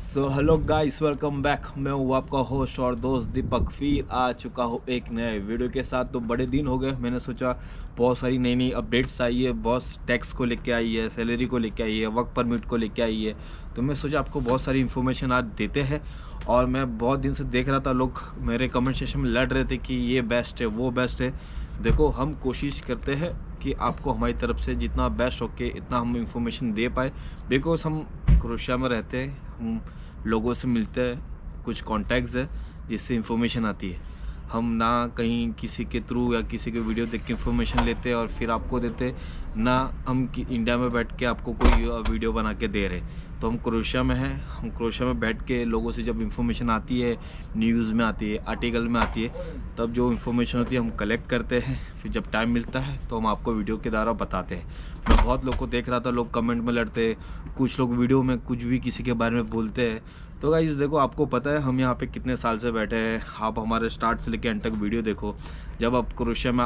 So hello guys, welcome back. मैं हूँ आपका होस्ट और दोस्त दीपक। फिर आ चुका हूँ एक नए वीडियो के साथ। तो बड़े दिन हो गए, मैंने सोचा बहुत सारी नई नई अपडेट्स आई है, बहुत टैक्स को लेके आई है, सैलरी को लेके आई है, वर्क परमिट को लेके आई है। तो मैं सोचा आपको बहुत सारी इन्फॉर्मेशन आज देते हैं। और मैं बहुत दिन से देख रहा था, लोग मेरे कमेंट सेक्शन में लड़ रहे थे कि ये बेस्ट है, वो बेस्ट है। देखो, हम कोशिश करते हैं कि आपको हमारी तरफ से जितना बेस्ट हो के इतना हम इंफॉर्मेशन दे पाए। बिकॉज हम क्रोएशिया में रहते हैं, हम लोगों से मिलते हैं, कुछ कॉन्टैक्ट्स है जिससे इंफॉर्मेशन आती है। हम ना कहीं किसी के थ्रू या किसी के वीडियो देख के इंफॉर्मेशन लेते और फिर आपको देते, ना हम इंडिया में बैठ के आपको कोई वीडियो बना के दे रहे। तो हम क्रोएशिया में हैं, हम क्रोएशिया में बैठ के लोगों से जब इंफॉर्मेशन आती है, न्यूज़ में आती है, आर्टिकल में आती है, तब जो इंफॉर्मेशन होती है हम कलेक्ट करते हैं। फिर जब टाइम मिलता है तो हम आपको वीडियो के द्वारा बताते हैं। मैं बहुत लोग को देख रहा था, लोग कमेंट में लड़ते, कुछ लोग वीडियो में कुछ भी किसी के बारे में बोलते हैं। तो गाइस देखो, आपको पता है हम यहाँ पे कितने साल से बैठे हैं। आप हमारे स्टार्ट से लेकर एंड तक वीडियो देखो। जब आप क्रोएशिया में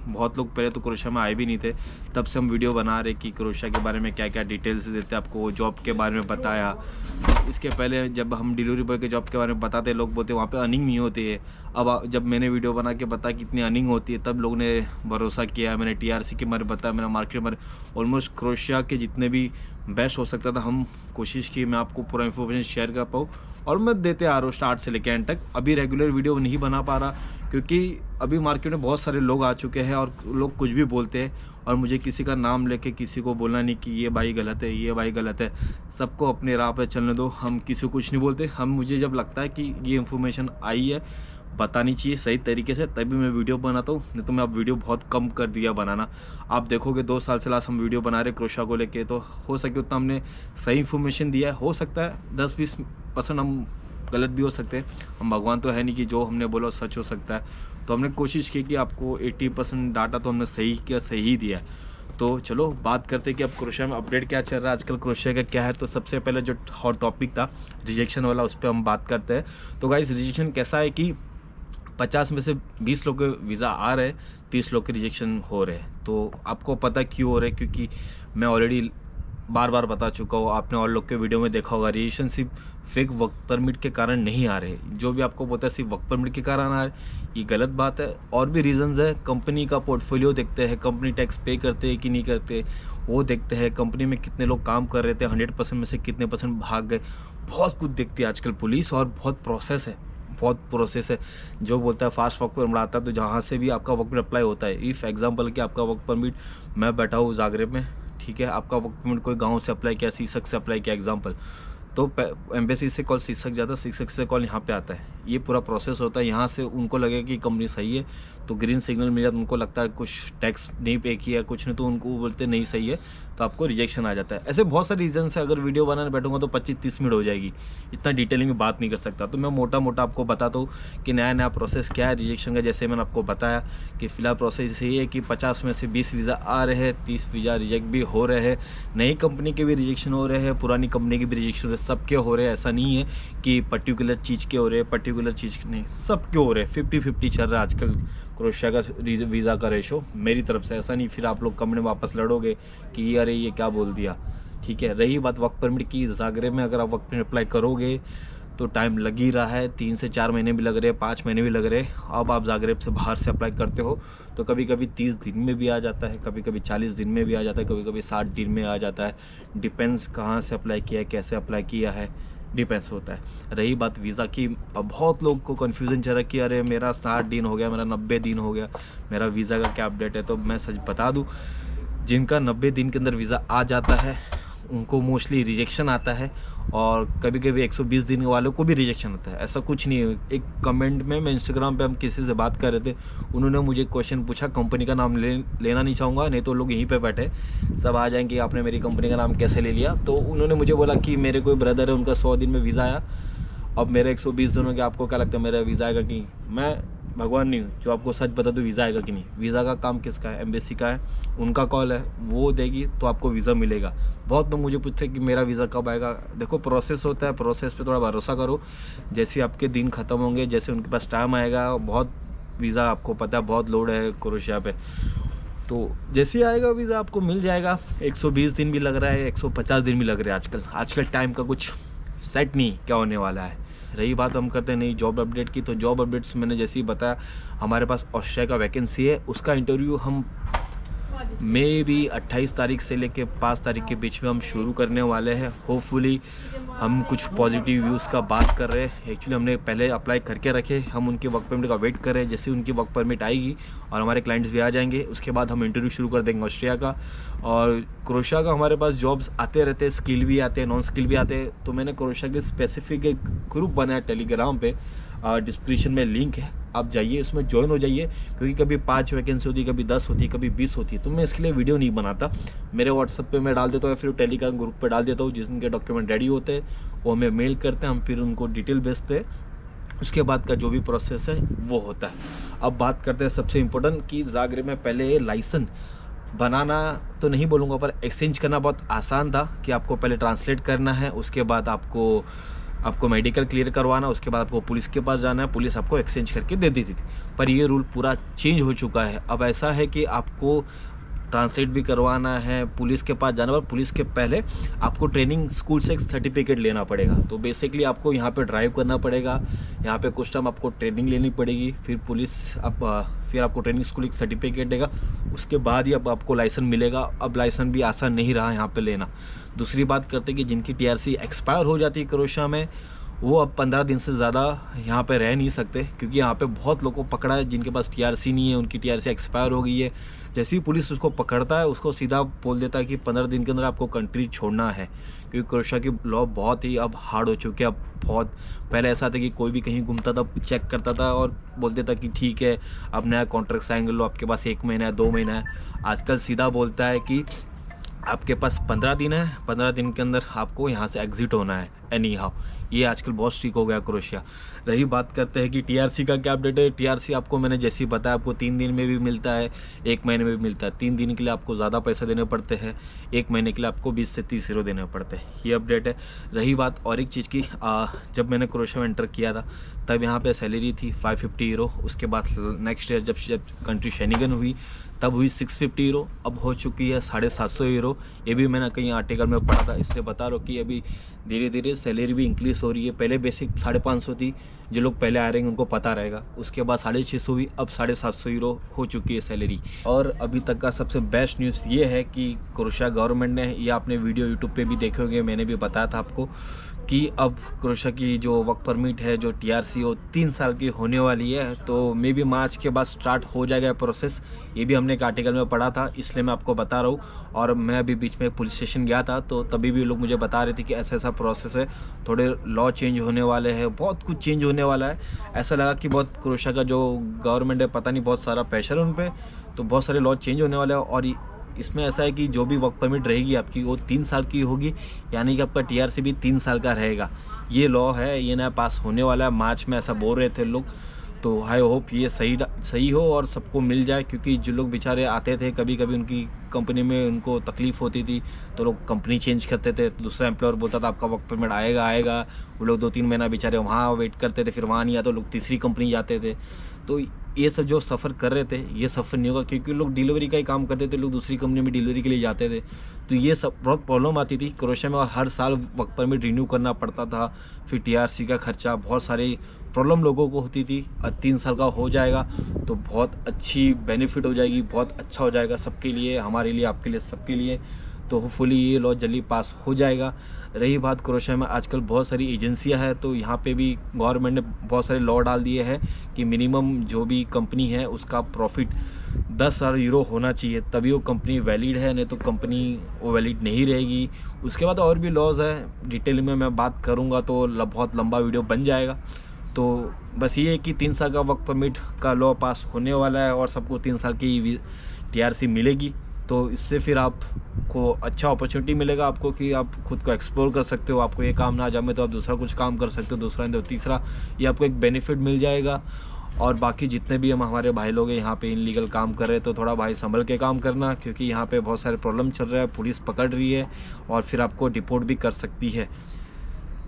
बहुत लोग पहले तो क्रोएशिया में आए भी नहीं थे, तब से हम वीडियो बना रहे कि क्रोएशिया के बारे में क्या क्या डिटेल्स देते, आपको जॉब के बारे में बताया। इसके पहले जब हम डिलीवरी बॉय के जॉब के बारे में बताते, लोग बोलते वहाँ पे अर्निंग नहीं होती है। अब जब मैंने वीडियो बना के बताया कितनी अर्निंग होती है, तब लोग ने भरोसा किया। मैंने TRC के बारे में बताया, मैंने मार्केट में ऑलमोस्ट क्रोएशिया के जितने भी बेस्ट हो सकता था हम कोशिश की मैं आपको पूरा इन्फॉर्मेशन शेयर कर पाऊँ। और मैं देते आ रहा हूँ स्टार्ट से लेकर एंड तक। अभी रेगुलर वीडियो नहीं बना पा रहा क्योंकि अभी मार्केट में बहुत सारे लोग आ चुके हैं और लोग कुछ भी बोलते हैं। और मुझे किसी का नाम लेके किसी को बोलना नहीं कि ये भाई गलत है, ये भाई गलत है। सबको अपने राह पे चलने दो, हम किसी को कुछ नहीं बोलते। हम मुझे जब लगता है कि ये इन्फॉर्मेशन आई है, बतानी चाहिए सही तरीके से, तभी मैं वीडियो बनाता हूँ। नहीं तो मैं अब वीडियो बहुत कम कर दिया बनाना। आप देखोगे 2 साल से लास्ट हम वीडियो बना रहे क्रोएशिया को लेके, तो हो सके उतना हमने सही इन्फॉर्मेशन दिया है। हो सकता है 10-20% हम गलत भी हो सकते हैं। हम भगवान तो है नहीं कि जो हमने बोला सच हो सकता है। तो हमने कोशिश की कि आपको 80% डाटा तो हमने सही दिया है। तो चलो बात करते हैं कि अब क्रोएशिया में अपडेट क्या चल रहा है आजकल, क्रोएशिया का क्या है। तो सबसे पहले जो हॉट टॉपिक था रिजेक्शन वाला, उस पर हम बात करते हैं। तो गाइस, रिजेक्शन कैसा है कि 50 में से 20 लोग के वीज़ा आ रहे हैं, 30 लोग के रिजेक्शन हो रहे हैं। तो आपको पता क्यों हो रहे हैं? क्योंकि मैं ऑलरेडी बार बार बता चुका हूँ, आपने और लोग के वीडियो में देखा होगा, रिजेक्शन सिर्फ फेक वर्क परमिट के कारण नहीं आ रहे। जो भी आपको पता है सिर्फ वर्क परमिट के कारण आ रहे, ये गलत बात है। और भी रीजंस है। कंपनी का पोर्टफोलियो देखते हैं, कंपनी टैक्स पे करते हैं कि नहीं करते, वो देखते हैं। कंपनी में कितने लोग काम कर रहे थे, 100% में से कितने % भाग गए, बहुत कुछ देखती है आजकल पुलिस। और बहुत प्रोसेस है। जो बोलता है फास्ट वर्क परमिट आता है, तो जहाँ से भी आपका वर्क परमिट अप्लाई होता है, इफ़ एग्जाम्पल कि आपका वर्क परमिट, मैं बैठा हूँ जागरेब में, ठीक है, आपका वर्क परमिट कोई गांव से अप्लाई किया, सीसक से अप्लाई किया एग्जाम्पल, तो एम्बेसी से कॉल सीसक जाता है, सीसक से कॉल यहाँ पे आता है। ये पूरा प्रोसेस होता है। यहाँ से उनको लगेगा कि कंपनी सही है तो ग्रीन सिग्नल मिल जाता है। उनको लगता है कुछ टैक्स नहीं पे किया, कुछ नहीं, तो उनको बोलते नहीं सही है, तो आपको रिजेक्शन आ जाता है। ऐसे बहुत सारे रीजन है। अगर वीडियो बनाने बैठूंगा तो 25-30 मिनट हो जाएगी, इतना डिटेलिंग में बात नहीं कर सकता। तो मैं मोटा मोटा आपको बताता हूँ कि नया प्रोसेस क्या है रिजेक्शन का। जैसे मैंने आपको बताया कि फ़िलहाल प्रोसेस ये है कि 50 में से 20 वीज़ा आ रहे हैं, 30 वीज़ा रिजेक्ट भी हो रहे हैं। नई कंपनी के भी रिजेक्शन हो रहे हैं, पुरानी कंपनी के भी रिजेक्शन हो रहे हैं, सबके हो रहे हैं। ऐसा नहीं है कि पर्टिकुलर चीज़ के हो रहे हैं, पर्टिकुलर चीज़ नहीं, सबके हो रहे हैं। 50-50 चल रहा है आजकल क्रोएशिया का वीज़ा का रेशो मेरी तरफ से। ऐसा नहीं फिर आप लोग कमेंट में वापस लड़ोगे कि अरे ये क्या बोल दिया, ठीक है। रही बात वर्क परमिट की, जागरेब में अगर आप वर्क परमिट अप्लाई करोगे तो टाइम लग ही रहा है। 3 से 4 महीने भी लग रहे हैं, 5 महीने भी लग रहे हैं। अब आप जागरेब से बाहर से अप्लाई करते हो तो कभी कभी 30 दिन में भी आ जाता है, कभी कभी 40 दिन में भी आ जाता है, कभी कभी 60 दिन में आ जाता है। डिपेंड्स कहाँ से अप्लाई किया है, कैसे अप्लाई किया है, डिपेंड्स होता है। रही बात वीज़ा की, अब बहुत लोग को कन्फ्यूज़न चल रहा है कि अरे मेरा 60 दिन हो गया, मेरा 90 दिन हो गया, मेरा वीज़ा का क्या अपडेट है। तो मैं सच बता दूं, जिनका 90 दिन के अंदर वीज़ा आ जाता है उनको मोस्टली रिजेक्शन आता है। और कभी कभी 120 दिन वालों को भी रिजेक्शन आता है। ऐसा कुछ नहीं है। एक कमेंट में मैं इंस्टाग्राम पे हम किसी से बात कर रहे थे, उन्होंने मुझे क्वेश्चन पूछा, कंपनी का नाम लेना नहीं चाहूँगा, नहीं तो लोग यहीं पे बैठे सब आ जाएंगे आपने मेरी कंपनी का नाम कैसे ले लिया। तो उन्होंने मुझे बोला कि मेरे कोई ब्रदर है, उनका 100 दिन में वीज़ा आया, अब मेरे 120 दिन हो गया, आपको क्या लगता है मेरा वीज़ा आएगा कि? मैं भगवान नहीं हूँ जो आपको सच बता दूँ वीज़ा आएगा कि नहीं। वीज़ा का काम किसका है? एम्बेसी का है, उनका कॉल है, वो देगी तो आपको वीज़ा मिलेगा। बहुत लोग मुझे पूछते हैं कि मेरा वीज़ा कब आएगा। देखो प्रोसेस होता है, प्रोसेस पे थोड़ा भरोसा करो। जैसे आपके दिन ख़त्म होंगे, जैसे उनके पास टाइम आएगा, बहुत वीज़ा आपको पता है बहुत लोड है क्रोएशिया पे, तो जैसे ही आएगा वीज़ा आपको मिल जाएगा। 120 दिन भी लग रहा है, 150 दिन भी लग रहा है आजकल टाइम का कुछ सेट नहीं क्या होने वाला है। रही बात हम करते हैं नई जॉब अपडेट की, तो जॉब अपडेट्स मैंने जैसे ही बताया हमारे पास ऑस्ट्रिया का वैकेंसी है, उसका इंटरव्यू हम मे भी 28 तारीख से लेके 5 तारीख के बीच में हम शुरू करने वाले हैं। होपफुली हम कुछ पॉजिटिव व्यूज़ का बात कर रहे हैं। एक्चुअली हमने पहले अप्लाई करके रखे, हम उनके वर्क परमिट का वेट कर रहे हैं। जैसे उनकी वर्क परमिट आएगी और हमारे क्लाइंट्स भी आ जाएंगे, उसके बाद हम इंटरव्यू शुरू कर देंगे ऑस्ट्रिया का। और क्रोएशिया का हमारे पास जॉब्स आते रहते हैं, स्किल भी आते हैं, नॉन स्किल भी आते हैं। तो मैंने क्रोएशिया के स्पेसिफिक एक ग्रुप बनाया टेलीग्राम पे, डिस्क्रिप्शन में लिंक है, आप जाइए उसमें ज्वाइन हो जाइए। क्योंकि कभी 5 वैकेंसी होती है, कभी 10 होती है, कभी 20 होती है, तो मैं इसके लिए वीडियो नहीं बनाता। मेरे व्हाट्सएप पे मैं डाल देता हूँ या फिर टेलीग्राम ग्रुप पे डाल देता हूँ। जिनके डॉक्यूमेंट रेडी होते हैं वो हमें मेल करते हैं, हम फिर उनको डिटेल भेजते हैं। उसके बाद का जो भी प्रोसेस है वो होता है। अब बात करते हैं सबसे इम्पोर्टेंट कि ज़ाग्रेब में पहले लाइसेंस बनाना तो नहीं बोलूँगा, पर एक्सचेंज करना बहुत आसान था। कि आपको पहले ट्रांसलेट करना है, उसके बाद आपको मेडिकल क्लियर करवाना, उसके बाद आपको पुलिस के पास जाना है, पुलिस आपको एक्सचेंज करके दे देती थी। पर ये रूल पूरा चेंज हो चुका है। अब ऐसा है कि आपको ट्रांसलेट भी करवाना है, पुलिस के पास जाना, पर पुलिस के पहले आपको ट्रेनिंग स्कूल से एक सर्टिफिकेट लेना पड़ेगा। तो बेसिकली आपको यहाँ पे ड्राइव करना पड़ेगा, यहाँ पे कुछ टाइम आपको ट्रेनिंग लेनी पड़ेगी, फिर फिर आपको ट्रेनिंग स्कूल एक सर्टिफिकेट देगा, उसके बाद ही अब आपको लाइसेंस मिलेगा। अब लाइसेंस भी आसान नहीं रहा यहाँ पे लेना। दूसरी बात करते हैं कि जिनकी टीआरसी एक्सपायर हो जाती है क्रोएशिया में, वो अब 15 दिन से ज़्यादा यहाँ पे रह नहीं सकते। क्योंकि यहाँ पे बहुत लोगों को पकड़ा है जिनके पास टीआरसी नहीं है, उनकी टीआरसी एक्सपायर हो गई है। जैसे ही पुलिस उसको पकड़ता है, उसको सीधा बोल देता है कि 15 दिन के अंदर आपको कंट्री छोड़ना है। क्योंकि क्रोएशिया की लॉ बहुत ही अब हार्ड हो चुकी है। अब बहुत पहले ऐसा था कि कोई भी कहीं घूमता था, चेक करता था और बोल देता कि ठीक है अब नया कॉन्ट्रैक्ट साइन कर लो, आपके पास 1 महीना है, 2 महीना है। आजकल सीधा बोलता है कि आपके पास 15 दिन है, 15 दिन के अंदर आपको यहाँ से एग्जिट होना है एनी हाउ। ये आजकल बहुत स्ट्रिक्ट हो गया क्रोएशिया। रही बात करते हैं कि टीआरसी का क्या अपडेट है। टीआरसी आपको मैंने जैसे ही बताया, आपको 3 दिन में भी मिलता है, 1 महीने में भी मिलता है। 3 दिन के लिए आपको ज़्यादा पैसा देने पड़ते हैं, 1 महीने के लिए आपको 20 से 30 यूरो देने पड़ते हैं। ये अपडेट है। रही बात और एक चीज़ की, जब मैंने क्रोएशिया में एंटर किया था तब यहाँ पे सैलरी थी 550 यूरो। उसके बाद नेक्स्ट ईयर जब कंट्री शेनिगन हुई तब हुई 650 यूरो, अब हो चुकी है 750 यूरो। ये भी मैंने कहीं आर्टिकल में पढ़ा था, इसलिए बता रहा हूँ कि अभी धीरे धीरे सैलरी भी इंक्रीज़ हो रही है। पहले बेसिक 550 थी, जो लोग पहले आ रहे हैं उनको पता रहेगा। उसके बाद 650 हुई, अब 750 यूरो हो चुकी है सैलरी। और अभी तक का सबसे बेस्ट न्यूज़ ये है कि क्रोएशिया गवर्नमेंट ने, ये आपने वीडियो यूट्यूब पे भी देखे होंगे, मैंने भी बताया था आपको कि अब क्रोएशिया की जो वर्क परमिट है, जो टीआरसी वो 3 साल की होने वाली है। तो मे बी मार्च के बाद स्टार्ट हो जाएगा प्रोसेस। ये भी हमने एक आर्टिकल में पढ़ा था, इसलिए मैं आपको बता रहा हूँ। और मैं अभी बीच में पुलिस स्टेशन गया था, तो तभी भी लोग मुझे बता रहे थे कि ऐसा ऐसा प्रोसेस है, थोड़े लॉ चेंज होने वाले हैं, बहुत कुछ चेंज होने वाला है। ऐसा लगा कि बहुत क्रोएशिया का जो गवर्नमेंट है, पता नहीं बहुत सारा प्रेशर है उन पर, तो बहुत सारे लॉ चेंज होने वाले हैं। और इसमें ऐसा है कि जो भी वर्क परमिट रहेगी आपकी वो 3 साल की होगी, यानी कि आपका टीआरसी भी 3 साल का रहेगा। ये लॉ है, ये नया पास होने वाला है मार्च में, ऐसा बोल रहे थे लोग। तो आई होप ये सही हो और सबको मिल जाए। क्योंकि जो लोग बेचारे आते थे, कभी कभी उनकी कंपनी में उनको तकलीफ़ होती थी तो लोग कंपनी चेंज करते थे। दूसरा एम्प्लॉयर बोलता था आपका वर्क परमिट आएगा, वो लोग 2-3 महीना बेचारे वहाँ वेट करते थे, फिर वहाँ नहीं आता, लोग तीसरी कंपनी जाते थे। तो ये सब जो सफ़र कर रहे थे, ये सफ़र नहीं होगा। क्योंकि लोग डिलीवरी का ही काम करते थे, लोग दूसरी कंपनी में डिलीवरी के लिए जाते थे, तो ये सब बहुत प्रॉब्लम आती थी। क्रोएशिया में हर साल वर्क परमिट रिन्यू करना पड़ता था, फिर टीआरसी का खर्चा, बहुत सारी प्रॉब्लम लोगों को होती थी। अब 3 साल का हो जाएगा तो बहुत अच्छी बेनिफिट हो जाएगी, बहुत अच्छा हो जाएगा सबके लिए, हमारे लिए, आपके लिए, सबके लिए। तो होपफुली ये लॉ जल्दी पास हो जाएगा। रही बात क्रोएशिया में आजकल बहुत सारी एजेंसियां हैं, तो यहाँ पे भी गवर्नमेंट ने बहुत सारे लॉ डाल दिए हैं कि मिनिमम जो भी कंपनी है उसका प्रॉफिट 10,000 यूरो होना चाहिए, तभी वो कंपनी वैलिड है, नहीं तो कंपनी वो वैलिड नहीं रहेगी। उसके बाद और भी लॉज है, डिटेल में मैं बात करूँगा तो बहुत लंबा वीडियो बन जाएगा। तो बस ये है कि 3 साल का वर्क परमिट का लॉ पास होने वाला है और सबको 3 साल की टीआरसी मिलेगी। तो इससे फिर आपको अच्छा अपॉर्चुनिटी मिलेगा आपको कि आप खुद को एक्सप्लोर कर सकते हो। आपको ये काम ना जमे तो आप दूसरा कुछ काम कर सकते हो, दूसरा नहीं तो तीसरा, ये आपको एक बेनिफिट मिल जाएगा। और बाकी जितने भी हमारे भाई लोग हैं यहाँ पे इनलीगल काम कर रहे हैं, तो थोड़ा भाई संभल के काम करना, क्योंकि यहाँ पे बहुत सारे प्रॉब्लम चल रहा है, पुलिस पकड़ रही है और फिर आपको डिपोर्ट भी कर सकती है।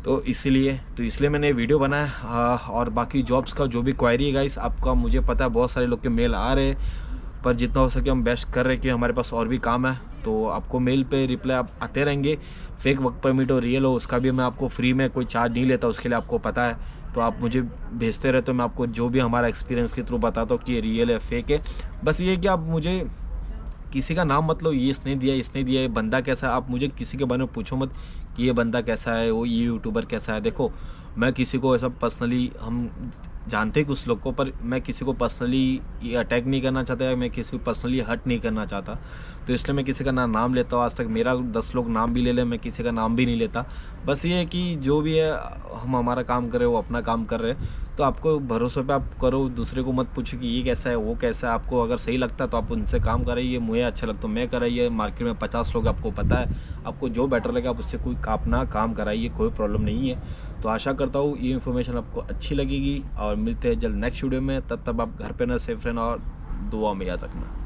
तो इसलिए मैंने वीडियो बनाया। और बाकी जॉब्स का जो भी क्वायरी है गाइस, आपका मुझे पता है बहुत सारे लोग के मेल आ रहे हैं, पर जितना हो सके हम बेस्ट कर रहे हैं कि हमारे पास और भी काम है। तो आपको मेल पे रिप्लाई आप आते रहेंगे। फेक वर्क परमिट हो रियल हो उसका भी मैं आपको फ्री में कोई चार्ज नहीं लेता, उसके लिए आपको पता है। तो आप मुझे भेजते रहे तो मैं आपको जो भी हमारा एक्सपीरियंस के थ्रू बताता हूँ कि ये रियल है फेक है। बस ये कि आप मुझे किसी का नाम मतलब ये इसने दिया ये बंदा कैसा है, आप मुझे किसी के बारे में पूछो मत कि ये बंदा कैसा है, वो ये यूट्यूबर कैसा है। देखो मैं किसी को ऐसा पर्सनली, हम जानते हैं कुछ लोग को, पर मैं किसी को पर्सनली अटैक नहीं करना चाहता या मैं किसी को पर्सनली हर्ट नहीं करना चाहता। तो इसलिए मैं किसी का ना नाम लेता हूँ, आज तक मेरा 10 लोग नाम भी ले लें, मैं किसी का नाम भी नहीं लेता। बस ये है कि जो भी है हम हमारा काम कर रहे, वो अपना काम कर रहे हैं। तो आपको भरोसे पे आप करो, दूसरे को मत पूछो कि ये कैसा है वो कैसा है। आपको अगर सही लगता है तो आप उनसे काम कराइए, मुझे अच्छा लगता है मैं कराइए। मार्केट में 50 लोग आपको पता है, आपको जो बेटर लगे आप उससे कोई अपना काम कराइए, कोई प्रॉब्लम नहीं है। तो आशा करता हूँ ये इन्फॉर्मेशन आपको अच्छी लगेगी और मिलते हैं जल्द नेक्स्ट वीडियो में। तब तक आप घर पे ना सेफ रहना और दुआ में याद रखना।